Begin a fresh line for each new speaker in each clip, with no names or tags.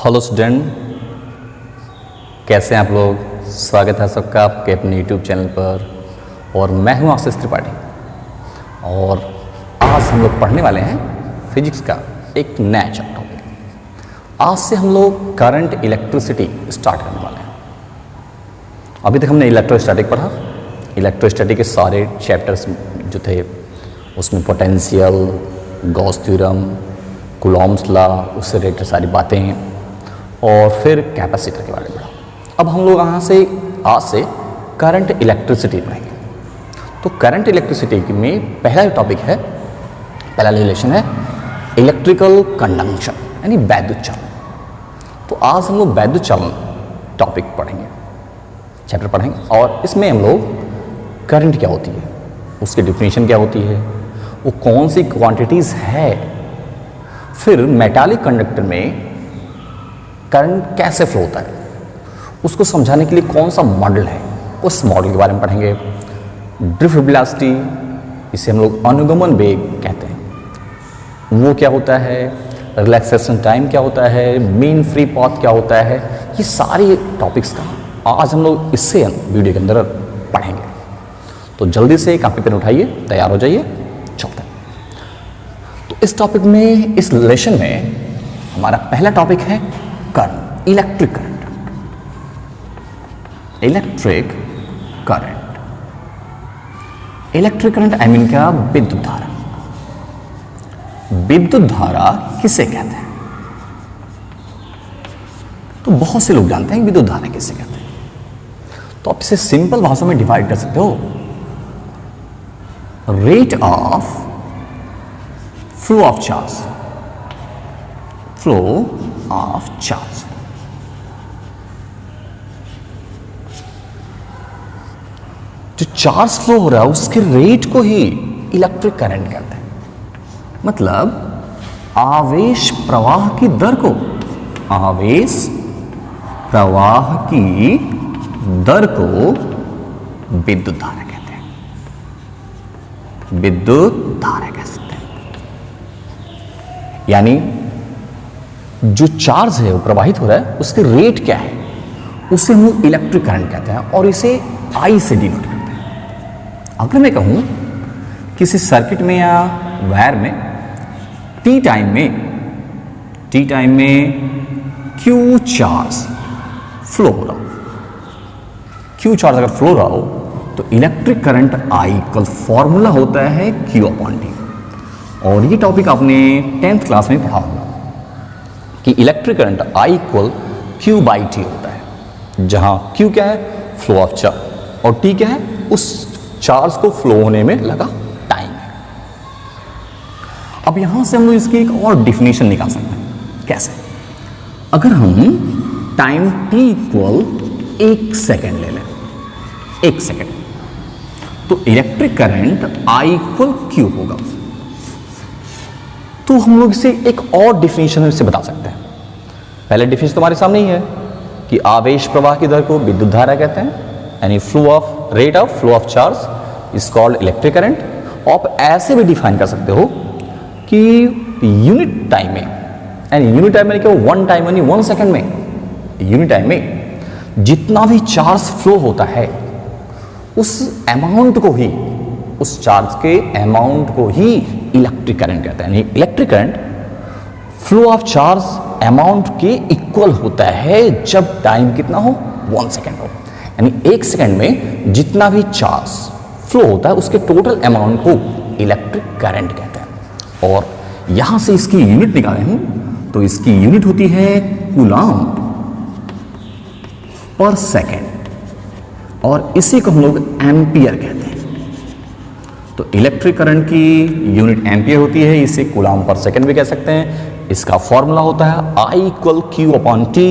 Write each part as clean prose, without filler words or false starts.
Hello student, कैसे हैं आप लोग। स्वागत है सबका आपके अपने यूट्यूब चैनल पर। और मैं हूं आशीष त्रिपाठी और आज हम लोग पढ़ने वाले हैं फिजिक्स का एक नया टॉपिक। आज से हम लोग करंट इलेक्ट्रिसिटी स्टार्ट करने वाले हैं। अभी तक हमने इलेक्ट्रोस्टैटिक पढ़ा। इलेक्ट्रोस्टैटिक के सारे चैप्टर्स जो थे उसमें potential, Gauss theorem, Coulomb's law, उससे रिलेटेड सारी बातें और फिर कैपेसिटर के बारे में पढ़ा। अब हम लोग आज से करंट इलेक्ट्रिसिटी पढ़ेंगे। तो करंट इलेक्ट्रिसिटी में पहला जो टॉपिक है, पहला रिलेशन है इलेक्ट्रिकल कंडक्शन यानी वैद्युत चालन। तो आज हम लोग वैद्युत चालन टॉपिक पढ़ेंगे, चैप्टर पढ़ेंगे। और इसमें हम लोग करंट क्या होती है, उसकी डिफिनेशन क्या होती है, वो कौन सी क्वांटिटीज़ है, फिर मेटालिक कंडक्टर में करंट कैसे फ्लो होता है, उसको समझाने के लिए कौन सा मॉडल है, उस मॉडल के बारे में पढ़ेंगे। ड्रिफ्ट वेलोसिटी, इसे हम लोग अनुगमन वेग कहते हैं, वो क्या होता है, रिलैक्सेशन टाइम क्या होता है, मीन फ्री पाथ क्या होता है, ये सारी टॉपिक्स का आज हम लोग इससे वीडियो के अंदर पढ़ेंगे। तो जल्दी से कॉपी पेन उठाइए, तैयार हो जाइए, चलते हैं। तो इस टॉपिक में, इस लेसन में हमारा पहला टॉपिक है current, electric current. Electric current, electric current I mean क्या, विद्युत धारा। विद्युत धारा किसे कहते हैं? तो बहुत से लोग जानते हैं विद्युत धारा किसे कहते हैं। तो आप इसे सिंपल भाषा में डिवाइड कर सकते हो, rate of flow of charge, flow of charge. जो चार्ज फ्लो हो रहा है उसके रेट को ही इलेक्ट्रिक करंट कहते हैं। मतलब आवेश प्रवाह की दर को, आवेश प्रवाह की दर को विद्युत धारा कहते हैं, विद्युत धारा कह सकते हैं। यानी जो चार्ज है वो प्रवाहित हो रहा है, उसके रेट क्या है, उसे हम लोग इलेक्ट्रिक करंट कहते हैं और इसे आई से डिनोट करते हैं। अगर मैं कहूं किसी सर्किट में या वायर में टी टाइम में क्यू चार्ज फ्लो हो रहा हो, क्यू चार्ज अगर फ्लो रहा हो तो इलेक्ट्रिक करंट आई का फॉर्मूला होता है क्यू अपॉन टी। और ये टॉपिक आपने 10th क्लास में पढ़ा होगा कि electric current I equal Q by T होता है, जहां क्यू क्या है, फ्लो ऑफ चार्ज, और टी क्या है, उस चार्ज को फ्लो होने में लगा टाइम है। अब यहां से हम लोग इसकी एक और डिफिनेशन निकाल सकते हैं। कैसे? अगर हम टाइम टी इक्वल 1 सेकेंड ले लें, 1 सेकेंड, तो electric current I equal Q होगा। तो हम लोग इसे एक और डिफिनेशन से बता सकते हैं। पहले डिफिनेशन तुम्हारे सामने ही है कि आवेश प्रवाह की दर को विद्युत धारा कहते हैं, यानी rate of flow of charge is called electric current. आप ऐसे भी डिफाइन कर सकते हो कि यूनिट टाइम में, यानी यूनिट टाइम में क्या, 1 टाइम यानी 1 सेकेंड में, यूनिट टाइम में जितना भी चार्ज फ्लो होता है उस अमाउंट को ही, उस चार्ज के अमाउंट को ही इलेक्ट्रिक करंट कहते हैं। Electric current flow of charge amount के इक्वल होता है जब टाइम कितना हो, 1 सेकेंड हो। यानी 1 सेकेंड में जितना भी चार्ज फ्लो होता है उसके टोटल अमाउंट को इलेक्ट्रिक करंट कहते हैं। और यहां से इसकी यूनिट निकाले हैं तो इसकी यूनिट होती है कूलॉम पर सेकेंड, और इसी को हम लोग एम्पियर कहते हैं। तो इलेक्ट्रिक करंट की यूनिट एम्पियर होती है, इसे कूलॉम पर सेकेंड भी कह सकते हैं। इसका फॉर्मूला होता है I equal Q upon T.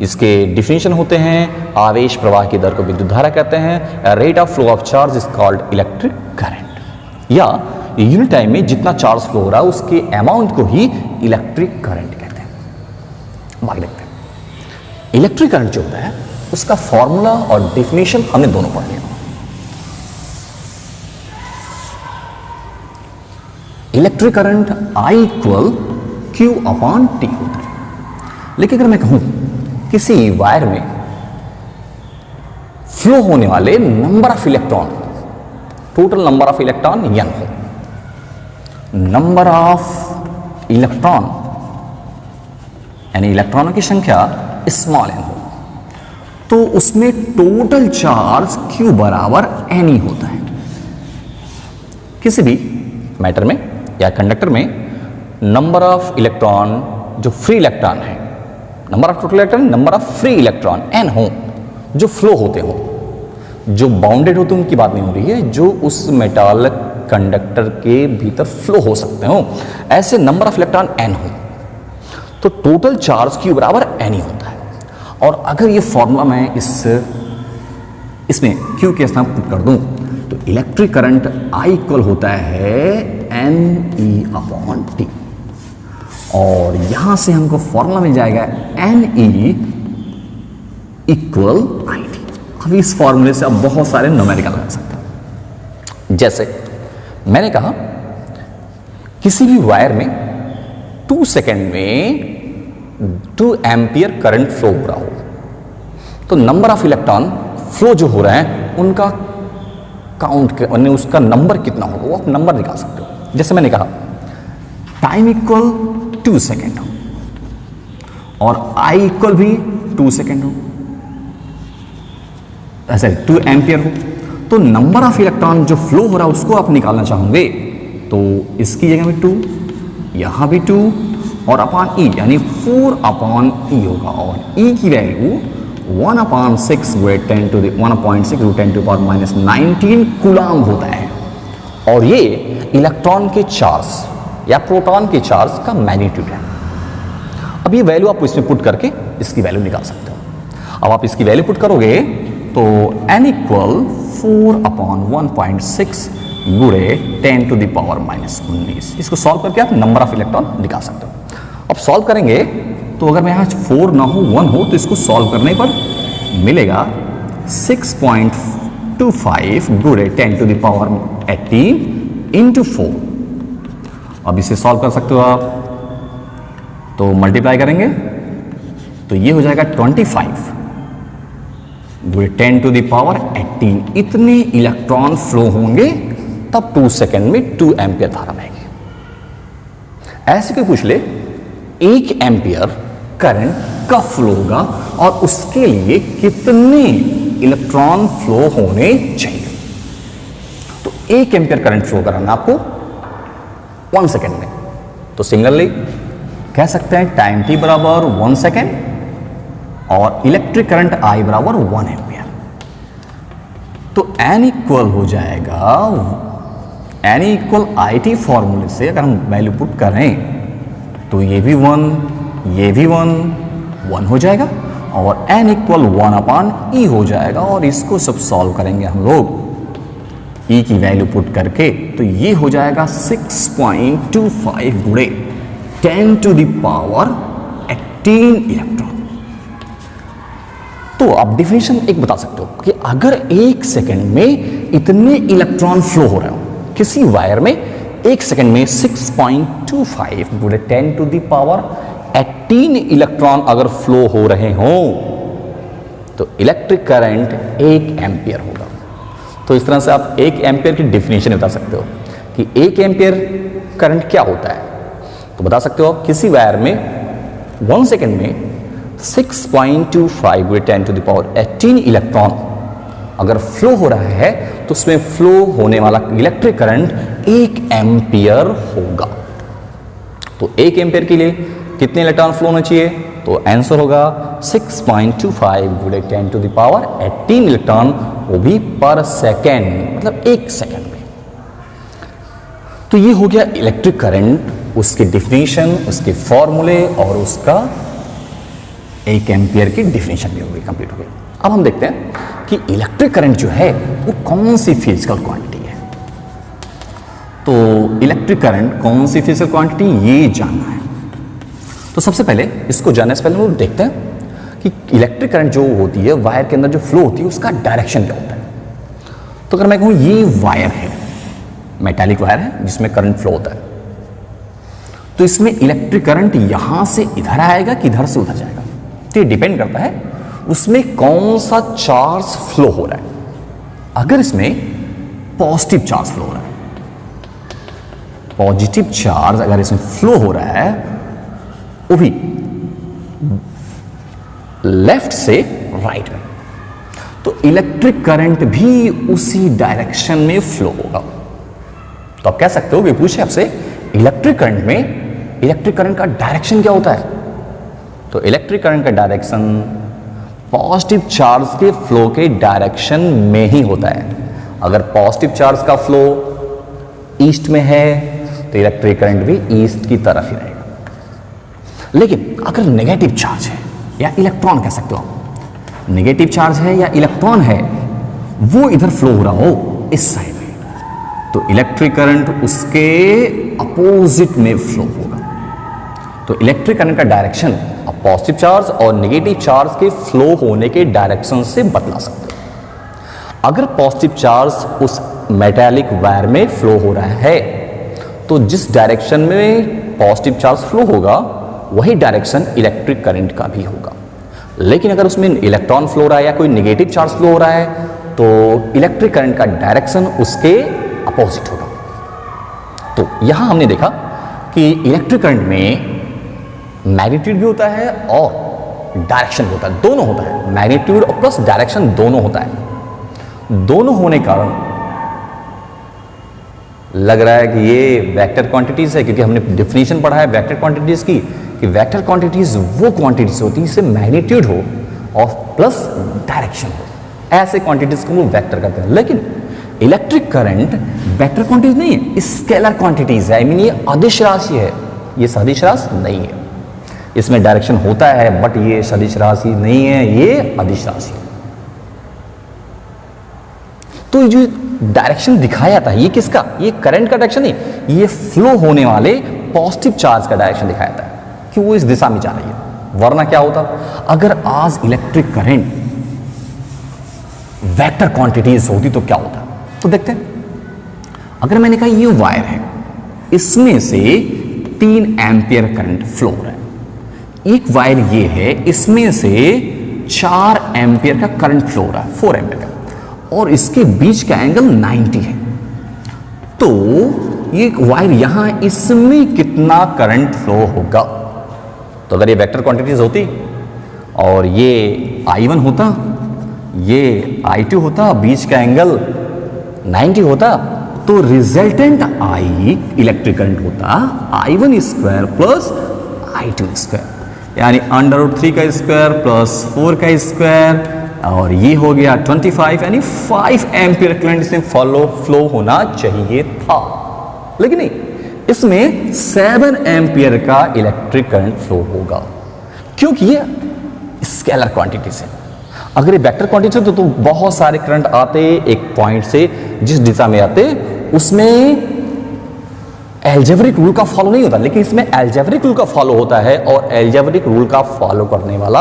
इसके डिफिनेशन होते हैं आवेश प्रवाह की दर को विद्युत धारा कहते हैं, rate of flow of charge is called electric current, या यूनिट टाइम में जितना चार्ज फ्लो हो रहा है उसके अमाउंट को ही इलेक्ट्रिक करंट कहते हैं। बाकी देखते हैं इलेक्ट्रिक करंट जो होता है उसका फॉर्मूला और डिफिनेशन हमने दोनों पढ़ लिया। Electric current I equal Q upon T होता है। लेकिन अगर मैं कहूं किसी वायर में फ्लो होने वाले number of electron, total number of electron n हो, नंबर ऑफ इलेक्ट्रॉन यानी इलेक्ट्रॉनों की संख्या स्मॉल n हो, तो उसमें टोटल चार्ज Q बराबर n ही होता है। किसी भी मैटर में या कंडक्टर में नंबर ऑफ इलेक्ट्रॉन जो फ्री इलेक्ट्रॉन है, number of total electron, number of free electron n हो जो फ्लो होते हो, जो बाउंडेड होते हैं उनकी बात नहीं हो रही है, जो उस मेटल कंडक्टर के भीतर फ्लो हो सकते हो, ऐसे नंबर ऑफ इलेक्ट्रॉन n हो, तो टोटल चार्ज Q बराबर n ही होता है। और अगर ये फॉर्मूला मैं इसमें Q के स्थान पुट कर दूं तो इलेक्ट्रिक करंट I इक्वल होता है NE/T, और यहां से हमको फॉर्मूला मिल जाएगा NE इक्वल IT। अब इस फॉर्मूले से आप बहुत सारे न्यूमेरिकल लगा सकते हैं। जैसे मैंने कहा किसी भी वायर में 2 सेकेंड में 2 एम्पियर करंट फ्लो हो रहा हो, तो नंबर ऑफ इलेक्ट्रॉन फ्लो जो हो रहे हैं उनका काउंट, उसका नंबर कितना होगा वो आप नंबर निकाल सकते हो। जैसे मैंने कहा टाइम इक्वल 2 सेकेंड हो और I इक्वल भी 2 सेकेंड हो, ऐसे 2 एम्पियर हो, तो नंबर ऑफ इलेक्ट्रॉन जो फ्लो हो रहा है उसको आप निकालना चाहोगे तो इसकी जगह में 2, यहां भी 2 और अपॉन E यानी 4/E होगा, और E की वैल्यू 1/6 × 10⁻19 कूलम्ब होता है, और ये इलेक्ट्रॉन के चार्ज या प्रोटॉन के चार्ज का मैग्नीट्यूड है। अब ये वैल्यू आप इसमें पुट करके इसकी वैल्यू निकाल सकते हो। अब आप इसकी वैल्यू पुट करोगे तो n इक्वल 4/1.6 × 10⁻19, इसको सॉल्व करके आप नंबर ऑफ इलेक्ट्रॉन निकाल सकते हो। अब सॉल्व करेंगे तो अगर मैं यहाँ 4 ना हो 1 हो तो इसको सॉल्व करने पर मिलेगा 6.25 × 10⁻18 × 4। अब इसे सॉल्व कर सकते हो आप, तो मल्टीप्लाई करेंगे तो ये हो जाएगा 25 × 10⁻18। इतने इलेक्ट्रॉन फ्लो होंगे तब 2 सेकेंड में 2 एम्पियर धारा बहेगी। ऐसे कोई पूछ ले 1 एम्पियर करंट कब फ्लो होगा और उसके लिए कितने इलेक्ट्रॉन फ्लो होने चाहिए, तो 1 एम्पियर करंट फ्लो कराना आपको 1 सेकेंड में, तो सिंगलली कह सकते हैं टाइम t बराबर 1 सेकेंड और इलेक्ट्रिक करंट I बराबर 1 एम्पियर। तो n इक्वल हो जाएगा, n इक्वल IT फॉर्मूले से अगर हम वैल्यू पुट करें तो ये भी 1, ये भी 1 हो जाएगा, और n इक्वल 1/E हो जाएगा, और इसको सब सॉल्व करेंगे हम लोग E की वैल्यू पुट करके तो ये हो जाएगा 6.25 × 10⁻18 इलेक्ट्रॉन। तो आप डिफिनेशन एक बता सकते हो कि अगर 1 सेकेंड में इतने इलेक्ट्रॉन फ्लो हो रहे हो किसी वायर में, 1 सेकेंड में 6.25 × 10⁻18 इलेक्ट्रॉन अगर फ्लो हो रहे हो तो इलेक्ट्रिक करंट 1 एम्पियर होगा। तो इस तरह से आप 1 एम्पियर की डेफिनेशन बता सकते हो कि 1 एम्पियर करंट क्या होता है। तो बता सकते हो किसी वायर में 1 सेकेंड में 6.25 × 10⁻18 इलेक्ट्रॉन अगर फ्लो हो रहा है तो उसमें फ्लो होने वाला इलेक्ट्रिक करंट 1 एम्पियर होगा। तो 1 एम्पियर के लिए कितने इलेक्ट्रॉन फ्लो होना चाहिए, तो आंसर होगा 6.25 × 10⁻18 इलेक्ट्रॉन, वो भी पर सेकेंड, मतलब 1 सेकेंड में। तो ये हो गया इलेक्ट्रिक करंट, उसकी डिफिनेशन, उसके फॉर्मूले और उसका 1 एम्पियर की डिफिनेशन भी हो गई, कंप्लीट हो गई। अब हम देखते हैं कि इलेक्ट्रिक करंट जो है वो कौन सी फिजिकल क्वांटिटी है। तो इलेक्ट्रिक करंट कौन सी फिजिकल क्वांटिटी, ये जानना है। तो सबसे पहले इसको जानने से पहले हम लोग देखते हैं कि इलेक्ट्रिक करंट जो होती है वायर के अंदर जो फ्लो होती है उसका डायरेक्शन क्या होता है। तो अगर मैं कहूँ ये वायर है, मेटालिक वायर है जिसमें करंट फ्लो होता है, तो इसमें इलेक्ट्रिक करंट यहां से इधर आएगा कि इधर से उधर जाएगा, तो ये डिपेंड करता है उसमें कौन सा चार्ज फ्लो हो रहा है। अगर इसमें पॉजिटिव चार्ज फ्लो हो रहा है, पॉजिटिव चार्ज अगर इसमें फ्लो हो रहा है वो भी लेफ्ट से राइट में, तो इलेक्ट्रिक करंट भी उसी डायरेक्शन में फ्लो होगा। तो आप कह सकते हो कि पूछे आपसे इलेक्ट्रिक करंट में इलेक्ट्रिक करंट का डायरेक्शन क्या होता है, तो इलेक्ट्रिक करंट का डायरेक्शन पॉजिटिव चार्ज के फ्लो के डायरेक्शन में ही होता है। अगर पॉजिटिव चार्ज का फ्लो ईस्ट में है तो इलेक्ट्रिक करंट भी ईस्ट की तरफ ही रहेगा। लेकिन अगर नेगेटिव चार्ज है या इलेक्ट्रॉन कह सकते हो आप, नेगेटिव चार्ज है या इलेक्ट्रॉन है, वो इधर फ्लो हो रहा हो इस साइड में, तो इलेक्ट्रिक करंट उसके अपोजिट में फ्लो होगा। तो इलेक्ट्रिक करंट का डायरेक्शन आप पॉजिटिव चार्ज और नेगेटिव चार्ज के फ्लो होने के डायरेक्शन से बदला सकते हो। अगर पॉजिटिव चार्ज उस मेटालिक वायर में फ्लो हो रहा है तो जिस डायरेक्शन में पॉजिटिव चार्ज फ्लो होगा वही डायरेक्शन इलेक्ट्रिक करंट का भी होगा। लेकिन अगर उसमें इलेक्ट्रॉन फ्लो हो रहा है या कोई नेगेटिव चार्ज फ्लो हो रहा है तो इलेक्ट्रिक करंट का डायरेक्शन उसके अपोजिट होगा। तो यहां हमने देखा कि इलेक्ट्रिक करंट में मैग्नीट्यूड भी होता है और डायरेक्शन भी होता है, दोनों होता है, मैग्नीट्यूड और प्लस डायरेक्शन दोनों होता है। दोनों होने के कारण लग रहा है कि ये वेक्टर क्वांटिटीज है, क्योंकि हमने डेफिनेशन पढ़ा है वेक्टर क्वांटिटीज की कि वेक्टर क्वांटिटीज वो क्वांटिटीज होती है जिससे मैग्नीट्यूड हो और प्लस डायरेक्शन हो, ऐसे क्वांटिटीज को वो वेक्टर कहते हैं। लेकिन इलेक्ट्रिक करंट वेक्टर क्वांटिटीज नहीं है, स्केलर क्वांटिटीज है। आई मीन ये अदिश राशि है, ये सदिश राशि नहीं है। इसमें डायरेक्शन होता है बट ये सदिश राशि नहीं है, ये अदिश राशि है। तो जो डायरेक्शन दिखाया था ये किसका, ये करंट का डायरेक्शन नहीं, ये फ्लो होने वाले पॉजिटिव चार्ज का डायरेक्शन दिखाया था कि वो इस दिशा में जा रही है। वरना क्या होता, अगर आज इलेक्ट्रिक करंट वेक्टर क्वांटिटीज होती तो क्या होता। तो देखते हैं, अगर मैंने कहा ये वायर है, इसमें से 3 एम्पियर करंट फ्लो हो रहा है, एक वायर ये है, इसमें से 4 एम्पियर का करंट फ्लो हो रहा है, 4 एम्पियर का, और इसके बीच का एंगल 90 है। तो ये वायर यहां, इसमें कितना करंट फ्लो होगा। तो अगर ये वेक्टर क्वांटिटीज होती और ये I1 होता, ये I2 होता, बीच का एंगल 90 होता, तो रिजल्टेंट I इलेक्ट्रिक करंट होता I1 square plus I2 square, यानी √3 का स्क्वायर प्लस 4 का स्क्वायर, और ये हो गया 25, यानी 5 एम्पियर करंट इसमें फ्लो होना चाहिए था। लेकिन नहीं, इसमें 7 एम्पियर का इलेक्ट्रिक करंट फ्लो होगा, क्योंकि ये स्केलर क्वांटिटी से। अगर ये वेक्टर क्वांटिटी से तो बहुत सारे करंट आते एक पॉइंट से जिस दिशा में आते, उसमें एल्जेब्रिक रूल का फॉलो नहीं होता, लेकिन इसमें एल्जेब्रिक रूल का फॉलो होता है, और एल्जेब्रिक रूल का फॉलो करने वाला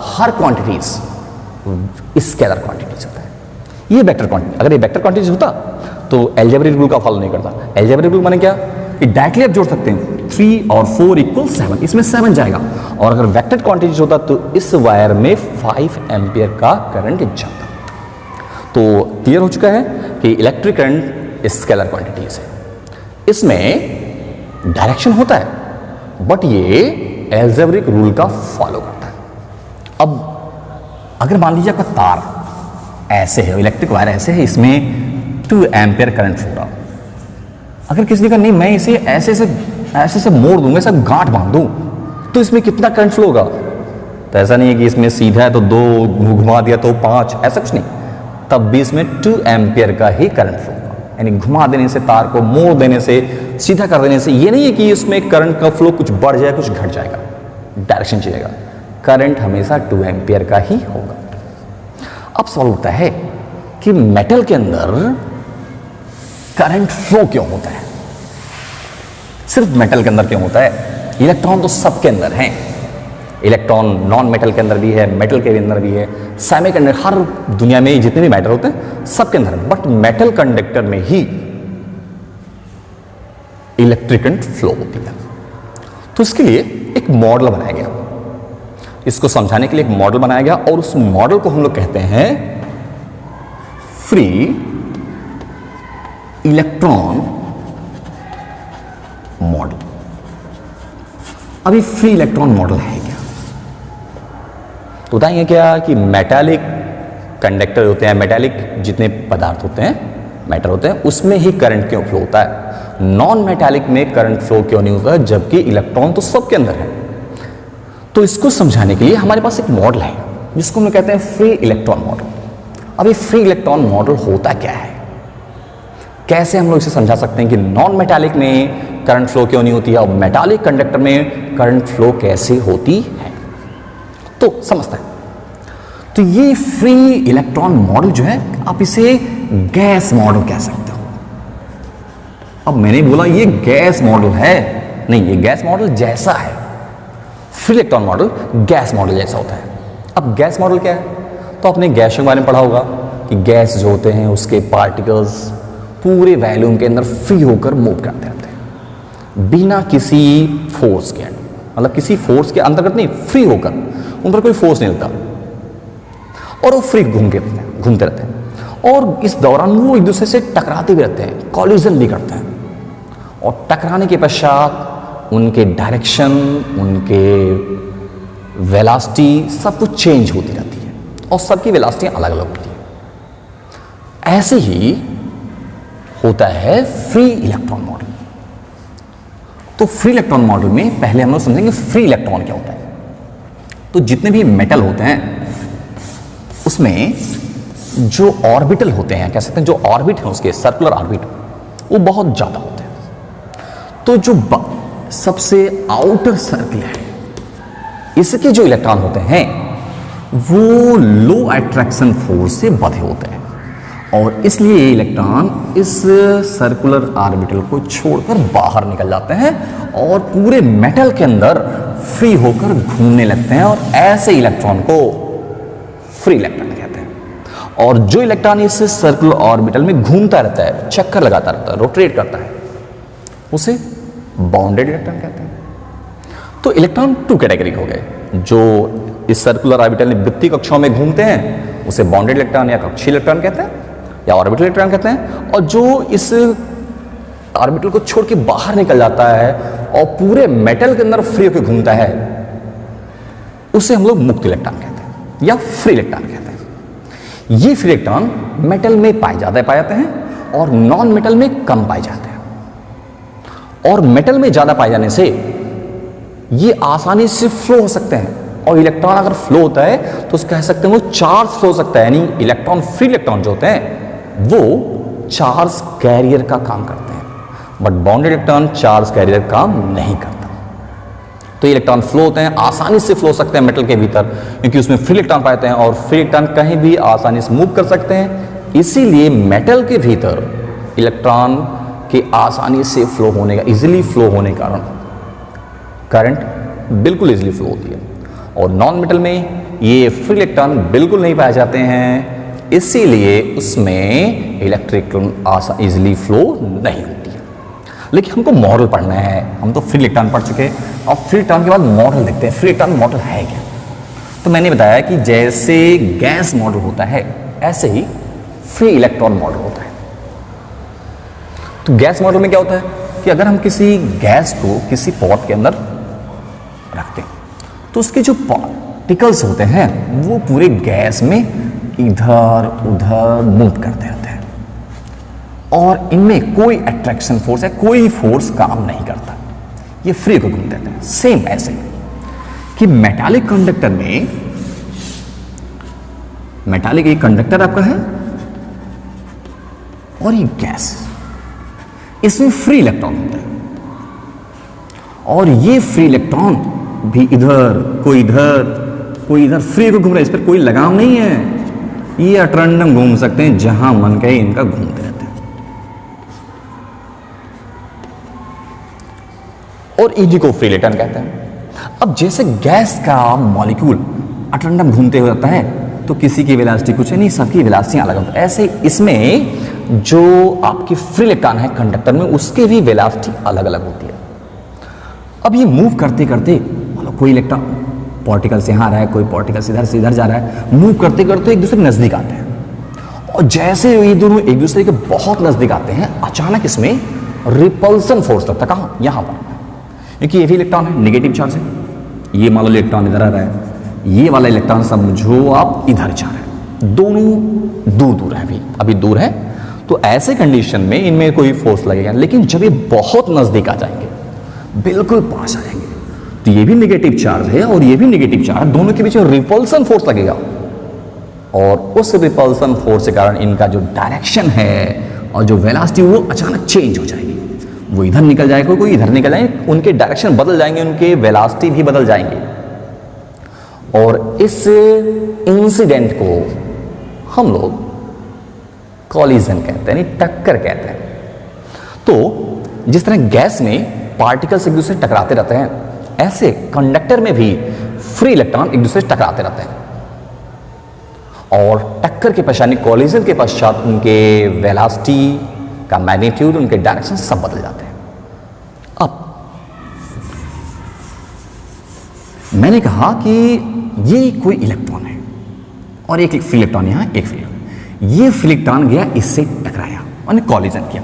हर क्वांटिटीज स्केलर क्वांटिटीज होता है। ये वेक्टर क्वांटिटी, अगर ये वेक्टर क्वांटिटीज होता तो एल्जेब्रिक रूल का फॉलो नहीं करता। एल्जेब्रिक रूल माने क्या, कि डायरेक्टली आप जोड़ सकते हैं 3 और 4 = 7, इसमें 7 जाएगा। और अगर वेक्टर क्वांटिटीज होता तो इस वायर में 5 एम्पियर का करंट जाता। तो क्लियर हो चुका है कि इलेक्ट्रिक करंट स्केलर क्वांटिटीज है, इसमें डायरेक्शन होता है बट ये एल्जेब्रिक रूल का फॉलो करता है। अब अगर मान लीजिए आपका तार ऐसे है, इलेक्ट्रिक वायर ऐसे है, इसमें 2 एम्पियर करंट फ्लो रहा, अगर किसी ने कहा नहीं मैं इसे ऐसे से मोड़ दूंगा, ऐसा गांठ बांध दूं, तो इसमें कितना करंट फ्लो होगा। तो ऐसा नहीं है कि इसमें सीधा है तो 2 घुमा दिया तो 5, ऐसा कुछ नहीं, तब भी इसमें 2 एम्पियर का ही करंट फ्लो होगा। यानी घुमा देने से, तार को मोड़ देने से, सीधा कर देने से ये नहीं है कि इसमें करंट का फ्लो कुछ बढ़ जाए कुछ घट जाएगा, डायरेक्शन चलेगा, करंट हमेशा 2 एम्पियर का ही होगा। अब सवाल उठता है कि मेटल के अंदर करंट फ्लो क्यों होता है, सिर्फ मेटल के अंदर क्यों होता है। इलेक्ट्रॉन तो सबके अंदर हैं, इलेक्ट्रॉन नॉन मेटल के अंदर भी है, मेटल के अंदर भी है, सेमीकंडक्टर, हर दुनिया में जितने भी मैटर होते हैं सबके अंदर, बट मेटल कंडक्टर में ही इलेक्ट्रिक करंट फ्लो होती है। तो इसके लिए एक मॉडल बनाया गया, इसको समझाने के लिए एक मॉडल बनाया गया और उस मॉडल को हम लोग कहते हैं फ्री इलेक्ट्रॉन मॉडल। अभी फ्री इलेक्ट्रॉन मॉडल है क्या? तो बताएंगे क्या कि मेटालिक कंडक्टर होते हैं, मेटालिक जितने पदार्थ होते हैं, मैटर होते हैं, उसमें ही करंट क्यों फ्लो होता है, नॉन मेटालिक में करंट फ्लो क्यों नहीं होता, जबकि इलेक्ट्रॉन तो सबके अंदर है। तो इसको समझाने के लिए हमारे पास एक मॉडल है जिसको हम कहते हैं फ्री इलेक्ट्रॉन मॉडल। अब ये फ्री इलेक्ट्रॉन मॉडल होता क्या है, कैसे हम लोग इसे समझा सकते हैं कि नॉन मेटालिक में करंट फ्लो क्यों नहीं होती है और मेटालिक कंडक्टर में करंट फ्लो कैसे होती है, तो समझते हैं। तो ये फ्री इलेक्ट्रॉन मॉडल जो है, आप इसे गैस मॉडल कह सकते हो। अब मैंने बोला ये गैस मॉडल है, नहीं, ये गैस मॉडल जैसा है। Free electron model gas model जैसा होता है। अब गैस मॉडल क्या है, तो आपने गैस के बारे में पढ़ा होगा कि गैस जो होते हैं उसके पार्टिकल्स पूरे वॉल्यूम के अंदर फ्री होकर मूव करते रहते हैं बिना किसी फोर्स के, मतलब किसी फोर्स के अंतर्गत नहीं, फ्री होकर, उन पर कोई फोर्स नहीं लगता और वो फ्री घूमते रहते हैं और इस दौरान वो एक दूसरे से टकराते भी रहते हैं, कॉलिजन भी करते हैं और टकराने के पश्चात उनके डायरेक्शन, उनके वेलोसिटी सब कुछ चेंज होती रहती है और सबकी वेलोसिटी अलग अलग होती है। ऐसे ही होता है फ्री इलेक्ट्रॉन मॉडल। तो फ्री इलेक्ट्रॉन मॉडल में पहले हम लोग समझेंगे फ्री इलेक्ट्रॉन क्या होता है। तो जितने भी मेटल होते हैं उसमें जो ऑर्बिटल होते हैं, कह सकते हैं जो ऑर्बिट है उसके सर्कुलर ऑर्बिट, वो बहुत ज्यादा होते हैं। तो जो सबसे आउटर सर्कल है इसके जो इलेक्ट्रॉन होते हैं वो लो अट्रैक्शन फोर्स से बंधे होते हैं और इसलिए ये इलेक्ट्रॉन इस सर्कुलर ऑर्बिटल को छोड़कर बाहर निकल जाते हैं और पूरे मेटल के अंदर फ्री होकर घूमने लगते हैं और ऐसे इलेक्ट्रॉन को फ्री इलेक्ट्रॉन कहते हैं। और जो इलेक्ट्रॉन इस सर्कुलर ऑर्बिटल में घूमता रहता है, चक्कर लगाता रहता है, रोटेट करता है, उसे बाउंडेड इलेक्ट्रॉन कहते हैं। तो इलेक्ट्रॉन टू कैटेगरी हो गए, जो इस सर्कुलर ऑर्बिटल में वृत्तीय कक्षाओं में घूमते हैं उसे बाउंडेड इलेक्ट्रॉन या कक्षीय इलेक्ट्रॉन कहते हैं या ऑर्बिटल इलेक्ट्रॉन कहते हैं, और जो इस ऑर्बिटल को छोड़ के बाहर निकल जाता है और पूरे मेटल के अंदर फ्री होकर घूमता है उसे हम लोग मुक्त इलेक्ट्रॉन कहते हैं या फ्री इलेक्ट्रॉन कहते हैं। ये फ्री इलेक्ट्रॉन मेटल में पाए जाते हैं और नॉन मेटल में कम पाए जाते हैं। और मेटल में ज्यादा पाए जाने से ये आसानी से फ्लो हो सकते हैं और इलेक्ट्रॉन अगर फ्लो होता है तो कह सकते हैं वो चार्ज फ्लो हो सकता है, यानी इलेक्ट्रॉन फ्री इलेक्ट्रॉन जो होते हैं वो चार्ज कैरियर का काम करते हैं, but bounded electron charge carrier काम नहीं करता। तो इलेक्ट्रॉन फ्लो होते हैं, आसानी से फ्लो हो सकते हैं मेटल के भीतर क्योंकि उसमें फ्री इलेक्ट्रॉन पाते हैं और फ्री इलेक्ट्रॉन कहीं भी आसानी से मूव कर सकते हैं। इसीलिए मेटल के भीतर इलेक्ट्रॉन के आसानी से फ्लो होने का, इजीली फ्लो होने के कारण करंट बिल्कुल इजीली फ्लो होती है और नॉन मेटल में ये फ्री इलेक्ट्रॉन बिल्कुल नहीं पाए जाते हैं, इसीलिए उसमें इलेक्ट्रॉन इजीली फ्लो नहीं होती है। लेकिन हमको मॉडल पढ़ना है, हम तो फ्री इलेक्ट्रॉन पढ़ चुके हैं और फ्री इलेक्ट्रॉन के बाद मॉडल देखते हैं फ्री इलेक्ट्रॉन मॉडल है क्या। तो मैंने बताया कि जैसे गैस मॉडल होता है ऐसे ही फ्री इलेक्ट्रॉन मॉडल होता है। तो गैस मॉडल में क्या होता है कि अगर हम किसी गैस को किसी पॉट के अंदर रखते हैं तो उसके जो पार्टिकल्स होते हैं वो पूरे गैस में इधर उधर मूव करते रहते हैं और इनमें कोई अट्रैक्शन फोर्स है, कोई फोर्स काम नहीं करता, ये फ्री को घूमते रहते हैं। सेम ऐसे कि मेटालिक कंडक्टर में, मेटालिक एक कंडक्टर आपका है और ये गैस, इसमें फ्री इलेक्ट्रॉन होता है और ये फ्री इलेक्ट्रॉन भी इधर कोई इधर फ्री को घूम रहा है, इस पर कोई लगाम नहीं है, ये अटरंडम घूम सकते हैं, जहां मन कहे इनका घूमते रहते हैं और इन्हीं को फ्री इलेक्ट्रॉन कहते हैं। अब जैसे गैस का मॉलिक्यूल अटरंडम घूमते हुए रहता है तो किसी की वेलोसिटी कुछ है नहीं, सबकी वेलोसिटी अलग होती है। ऐसे इसमें जो आपकी फ्री इलेक्ट्रॉन है कंडक्टर में उसकी भी वेलोसिटी अलग अलग होती है। अब ये मूव करते करते कोई इलेक्ट्रॉन पार्टिकल्स यहाँ आ रहा है, कोई पार्टिकल्स इधर से इधर जा रहा है, मूव करते करते एक दूसरे के नज़दीक आते हैं। और जैसे ये दोनों एक दूसरे के बहुत नज़दीक आते हैं, अचानक इसमें रिपल्सन फोर्स लगता है। कहाँ? यहाँ पर, क्योंकि ये भी इलेक्ट्रॉन है, नेगेटिव चार्ज है। ये मान लो इलेक्ट्रॉन इधर आ रहा है, ये वाला इलेक्ट्रॉन समझो आप इधर जा रहा है, दोनों दूर दूर है, अभी दूर है। तो ऐसे कंडीशन में इनमें कोई फोर्स लगेगा, लेकिन जब ये बहुत नज़दीक आ जाएंगे, बिल्कुल पास आ जाएंगे, तो ये भी नेगेटिव चार्ज है और ये भी नेगेटिव चार्ज, दोनों के बीच में रिपल्सन फोर्स लगेगा। और उस रिपल्सन फोर्स के कारण इनका जो डायरेक्शन है और जो वेलोसिटी वो अचानक चेंज हो जाएगी। वो इधर निकल जाएगा, कोई इधर निकल जाएंगे, उनके डायरेक्शन बदल जाएंगे, उनके वेलोसिटी भी बदल जाएंगे। और इस इंसिडेंट को हम लोग कॉलिजन कहते हैं, यानी टक्कर कहते हैं। तो जिस तरह गैस में पार्टिकल्स एक दूसरे से टकराते रहते हैं, ऐसे कंडक्टर में भी फ्री इलेक्ट्रॉन एक दूसरे से टकराते रहते हैं। और टक्कर के पश्चात, कॉलिजन के पश्चात उनके वेलोसिटी का मैग्नीट्यूड, उनके डायरेक्शन सब बदल जाते हैं। अब मैंने कहा कि ये कोई इलेक्ट्रॉन है और एक फ्री इलेक्ट्रॉन यहां, एक फ्री, ये फ्री इलेक्ट्रॉन गया, इससे टकराया और कॉलिजन किया।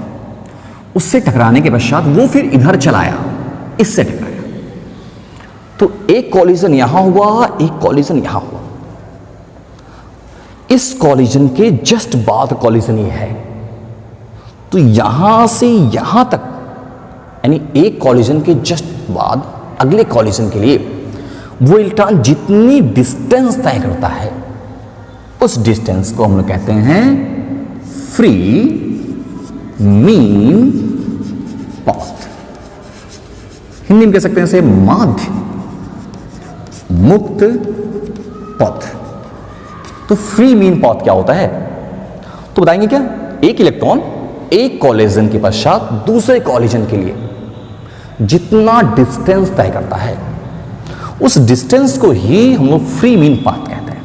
उससे टकराने के पश्चात वो फिर इधर चलाया, इससे टकराया। तो एक कॉलिजन यहां हुआ, एक कॉलिजन यहां हुआ। इस कॉलिजन के जस्ट बाद कॉलिजन ये है, तो यहां से यहां तक, यानी एक कॉलिजन के जस्ट बाद अगले कॉलिजन के लिए वो इलेक्ट्रॉन जितनी डिस्टेंस तय करता है, उस डिस्टेंस को हम लोग कहते हैं फ्री मीन पाथ। हिंदी में कह सकते हैं इसे माध्य मुक्त पथ। तो फ्री मीन पाथ क्या होता है, तो बताएंगे क्या? एक इलेक्ट्रॉन एक कॉलिजन के पश्चात दूसरे कॉलिजन के लिए जितना डिस्टेंस तय करता है, उस डिस्टेंस को ही हम लोग फ्री मीन पाथ कहते हैं।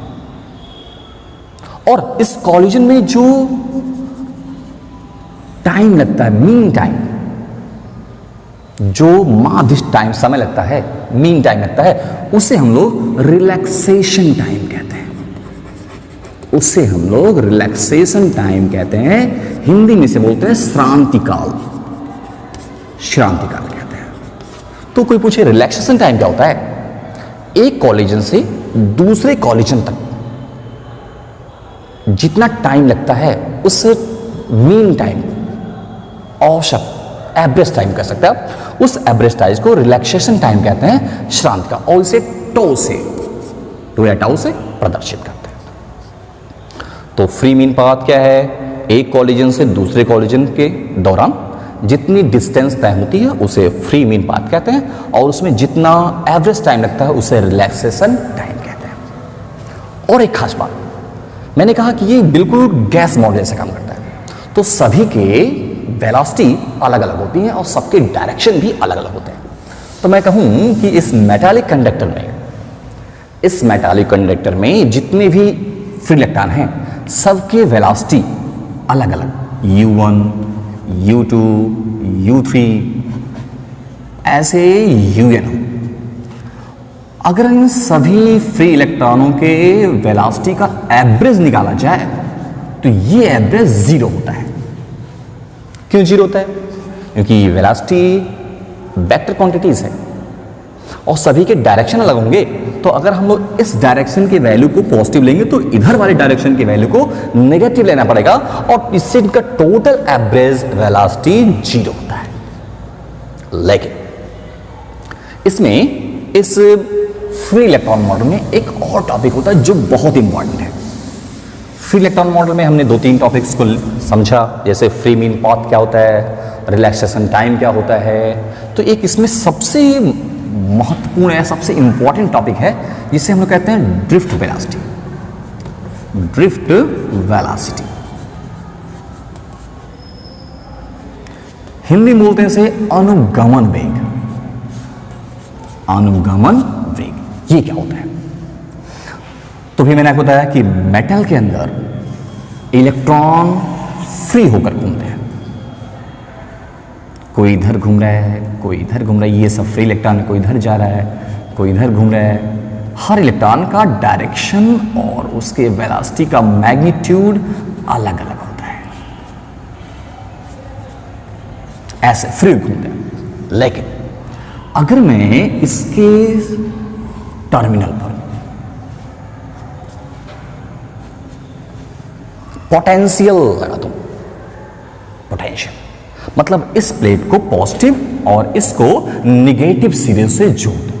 और इस कॉलिजन में जो टाइम लगता है, मीन टाइम, जो माध्य टाइम समय लगता है, मीन टाइम लगता है, उसे हम लोग रिलैक्सेशन टाइम कहते हैं। उसे हम लोग रिलैक्सेशन टाइम कहते हैं। हिंदी में से बोलते हैं श्रांति काल, श्रांति काल कहते हैं। तो कोई पूछे रिलैक्सेशन टाइम क्या होता है? एक कॉलिजन से दूसरे कॉलिजन तक जितना टाइम लगता है, उस मीन टाइम, औसत एवरेज टाइम कह सकते हैं आप, उस एवरेज टाइम को रिलैक्सेशन टाइम कहते हैं, श्रांति का। और इसे टो या टाउ से प्रदर्शित करते हैं। तो फ्री मीन पाथ क्या है? एक कॉलिजन से दूसरे कॉलिजन के दौरान जितनी डिस्टेंस तय होती है उसे फ्री मीन पाथ कहते हैं, और उसमें जितना एवरेज टाइम लगता है उसे रिलैक्सेशन टाइम कहते हैं। और एक खास बात, मैंने कहा कि ये बिल्कुल गैस मॉडल जैसे काम करता है। तो सभी के वेलोसिटी अलग अलग होती हैं और सबके डायरेक्शन भी अलग अलग होते हैं। तो मैं कहूं कि इस मेटालिक कंडक्टर में जितने भी फ्री इलेक्ट्रॉन हैं, सबके वेलोसिटी अलग अलग, U1, U2, U3, ऐसे UN। अगर इन सभी फ्री इलेक्ट्रॉनों के वेलोसिटी का एवरेज निकाला जाए तो ये एवरेज 0 होता है। क्यों 0 होता है? क्योंकि वेलोसिटी वेक्टर क्वांटिटीज है और सभी के डायरेक्शन अलग होंगे। तो अगर हम लोग इस डायरेक्शन के वैल्यू को पॉजिटिव लेंगे तो इधर वाले डायरेक्शन के वैल्यू को नेगेटिव लेना पड़ेगा, और इससे इनका टोटल एवरेज वेलोसिटी 0 होता है। लेकिन इसमें इस फ्री इलेक्ट्रॉन मॉडल में एक और टॉपिक होता है जो बहुत इंपॉर्टेंट है। फ्री इलेक्ट्रॉन मॉडल में हमने 2-3 टॉपिक्स को समझा, जैसे फ्री मीन पाथ क्या होता है, रिलैक्सेशन टाइम क्या होता है। तो एक इसमें सबसे महत्वपूर्ण है, सबसे इंपॉर्टेंट टॉपिक है, जिसे हम लोग कहते हैं drift velocity. Drift velocity Hindi में बोलते हैं इसे अनुगमन वेग। अनुगमन वेग ये क्या होता है? तो भी मैंने आपको बताया कि मेटल के अंदर इलेक्ट्रॉन फ्री होकर घूमते हैं। कोई इधर घूम रहा है, कोई इधर घूम रहा है, ये सब फ्री इलेक्ट्रॉन। कोई इधर जा रहा है, कोई इधर घूम रहा है। हर इलेक्ट्रॉन का डायरेक्शन और उसके वेलोसिटी का मैग्नीट्यूड अलग अलग होता है, ऐसे फ्री घूमते हैं। लेकिन अगर मैं इसके टर्मिनल पर पोटेंशियल लगा दूं, पोटेंशियल मतलब इस प्लेट को पॉजिटिव और इसको निगेटिव सिरे से जोड़ दूं,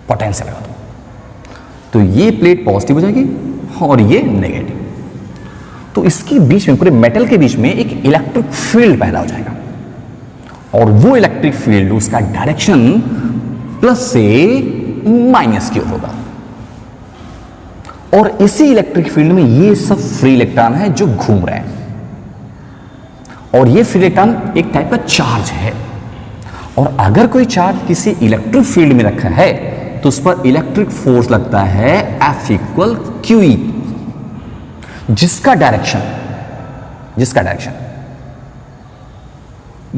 पोटेंशियल लगा दूं, तो ये प्लेट पॉजिटिव हो जाएगी और ये नेगेटिव। तो इसके बीच में, पूरे मेटल के बीच में एक इलेक्ट्रिक फील्ड पैदा हो जाएगा और वो इलेक्ट्रिक फील्ड, उसका डायरेक्शन प्लस से माइनस की ओर होगा। और इसी इलेक्ट्रिक फील्ड में ये सब फ्री इलेक्ट्रॉन है जो घूम रहे हैं, और ये फ्री इलेक्ट्रॉन एक टाइप का चार्ज है। और अगर कोई चार्ज किसी इलेक्ट्रिक फील्ड में रखा है तो उस पर इलेक्ट्रिक फोर्स लगता है F = QE, जिसका डायरेक्शन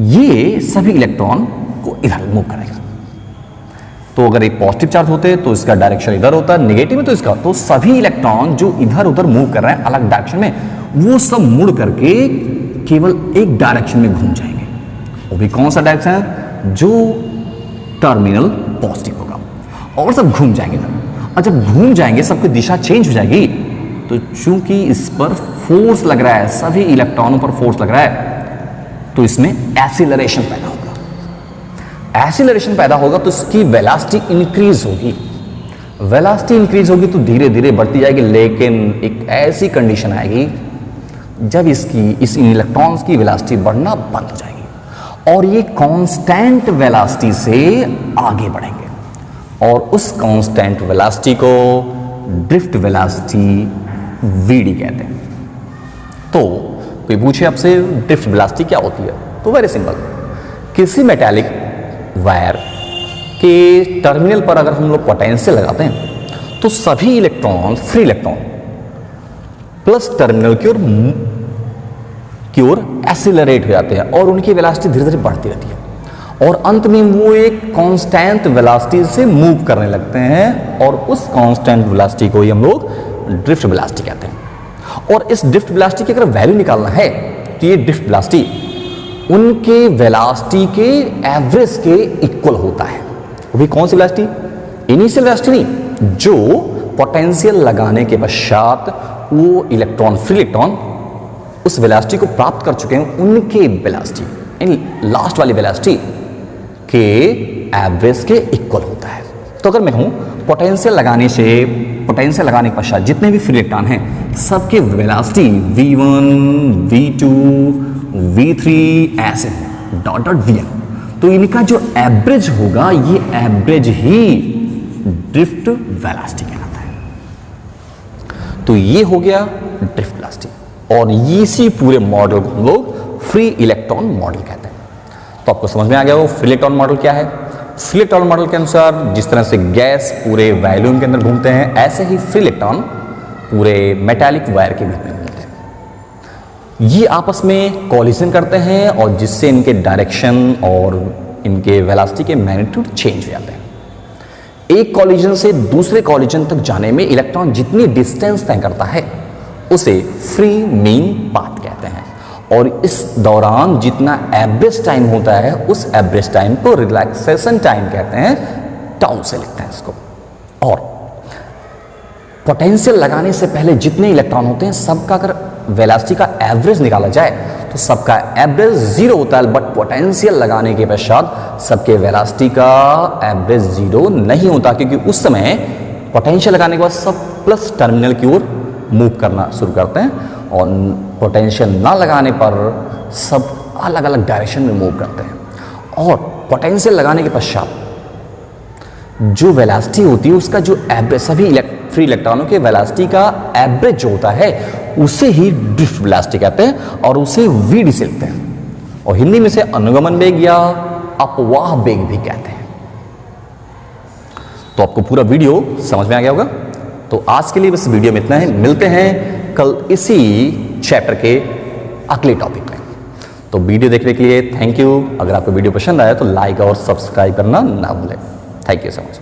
ये सभी इलेक्ट्रॉन को इधर मूव करेगा। तो अगर एक पॉजिटिव चार्ज होते तो इसका डायरेक्शन इधर होता है, नेगेटिव में तो इसका, तो सभी इलेक्ट्रॉन जो इधर उधर मूव कर रहे हैं अलग डायरेक्शन में, वो सब मुड़ करके केवल एक डायरेक्शन में घूम जाएंगे। वो भी कौन सा डायरेक्शन है? जो टर्मिनल पॉजिटिव होगा, और सब घूम जाएंगे इधर। और जब घूम जाएंगे सबकी दिशा चेंज हो जाएगी, तो चूंकि इस पर फोर्स लग रहा है, सभी इलेक्ट्रॉनों पर फोर्स लग रहा है, तो इसमें एक्सीलरेशन पैदा होगा। एक्सीलरेशन पैदा होगा तो इसकी वेलोसिटी इंक्रीज होगी। वेलोसिटी इंक्रीज होगी तो धीरे धीरे बढ़ती जाएगी, लेकिन एक ऐसी कंडीशन आएगी जब इस इलेक्ट्रॉन्स की वेलोसिटी बढ़ना बंद हो जाएगी और ये कांस्टेंट वेलोसिटी से आगे बढ़ेंगे, और उस कांस्टेंट वेलोसिटी को ड्रिफ्ट वेलोसिटी VD कहते हैं। तो कोई पूछे आपसे ड्रिफ्ट वेलोसिटी क्या होती है, तो वेरी सिंपल, किसी मेटालिक वायर के टर्मिनल पर अगर हम लोग पोटेंशियल लगाते हैं तो सभी electron, free electron plus terminal की ओर एक्सीलरेट हो जाते हैं और उनकी वेलोसिटी धीरे धीरे बढ़ती रहती है, और अंत में वो एक कांस्टेंट वेलोसिटी से मूव करने लगते हैं, और उस कांस्टेंट वेलोसिटी को ही हम लोग ड्रिफ्ट वेलोसिटी कहते हैं। और इस ड्रिफ्ट वेलोसिटी की अगर वैल्यू निकालना है तो ये ड्रिफ्ट वेलोसिटी उनके वेलोसिटी के एवरेज के इक्वल होता है। वो भी कौन सी वेलोसिटी? इनिशियल वेलोसिटी नहीं, जो पोटेंशियल लगाने के पश्चात वो इलेक्ट्रॉन, फ्री इलेक्ट्रॉन उस वेलोसिटी को प्राप्त कर चुके हैं, उनके वेलोसिटी, यानी लास्ट वाली वेलोसिटी के एवरेज के इक्वल होता है। तो अगर मैं हूं पोटेंशियल लगाने के पश्चात जितने भी फ्री इलेक्ट्रॉन हैं सबके वेलोसिटी V1, V2, V3 ऐसे डॉट Vn, तो इनका जो एवरेज होगा ये एवरेज ही ड्रिफ्ट वेलोसिटी कहलाता है। तो ये हो गया ड्रिफ्ट वेलोसिटी, और इसी पूरे मॉडल को हम लोग फ्री इलेक्ट्रॉन मॉडल कहते हैं। तो आपको समझ में आ गया वो फ्री इलेक्ट्रॉन मॉडल क्या है। फ्री इलेक्ट्रॉन मॉडल के अनुसार जिस तरह से गैस पूरे वैक्यूम के अंदर घूमते हैं, ऐसे ही फ्री इलेक्ट्रॉन पूरे मेटालिक वायर के बीच में घूमते हैं। ये आपस में कॉलिजन करते हैं और जिससे इनके डायरेक्शन और इनके वेलोसिटी के मैग्नीट्यूड चेंज हो जाते हैं। एक कॉलिजन से दूसरे कॉलिजन तक जाने में इलेक्ट्रॉन जितनी डिस्टेंस तय करता है उसे फ्री मीन पाथ कहते हैं, और इस दौरान जितना एवरेज टाइम होता है उस एवरेज टाइम को रिलैक्सेशन टाइम कहते हैं, टाउ से लिखते हैं इसको। और पोटेंशियल लगाने से पहले जितने इलेक्ट्रॉन होते हैं सबका अगर वेलोसिटी का एवरेज निकाला जाए तो सबका एवरेज 0 होता है, बट पोटेंशियल लगाने के पश्चात सबके वेलोसिटी का एवरेज 0 नहीं होता, क्योंकि उस समय पोटेंशियल लगाने के बाद सब प्लस टर्मिनल की ओर मूव करना शुरू करते हैं, और पोटेंशियल ना लगाने पर सब अलग अलग डायरेक्शन में मूव करते हैं। और पोटेंशियल लगाने के पश्चात जो वेलोसिटी होती है उसका जो एवरेज, सभी फ्री इलेक्ट्रॉनों के वेलोसिटी का एवरेज जो होता है उसे ही ड्रिफ्ट वेलोसिटी कहते हैं, और उसे VD से लिखते हैं, और हिंदी में से अनुगमन वेग या अपवाह वेग भी कहते हैं। तो आपको पूरा वीडियो समझ में आ गया होगा। तो आज के लिए बस वीडियो में इतना है, मिलते हैं कल इसी चैप्टर के अगले टॉपिक में। तो वीडियो देखने के लिए थैंक यू। अगर आपको वीडियो पसंद आया तो लाइक और सब्सक्राइब करना ना भूलें। Thank you so much.